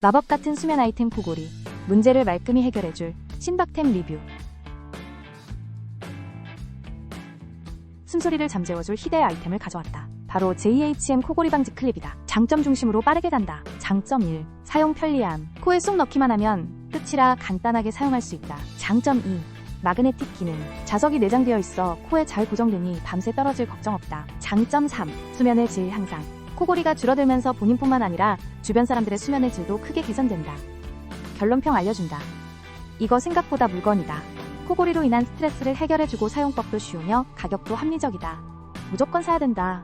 마법 같은 수면 아이템 코골이. 문제를 말끔히 해결해줄 신박템 리뷰. 숨소리를 잠재워줄 희대의 아이템을 가져왔다. 바로 JHM 코골이 방지 클립이다. 장점 중심으로 빠르게 단다. 장점 1. 사용 편리함. 코에 쏙 넣기만 하면 끝이라 간단하게 사용할 수 있다. 장점 2. 마그네틱 기능. 자석이 내장되어 있어 코에 잘 고정되니 밤새 떨어질 걱정 없다. 장점 3. 수면의 질 향상. 코골이가 줄어들면서 본인뿐만 아니라 주변 사람들의 수면의 질도 크게 개선된다. 결론평 알려준다. 이거 생각보다 물건이다. 코골이로 인한 스트레스를 해결해주고 사용법도 쉬우며 가격도 합리적이다. 무조건 사야 된다.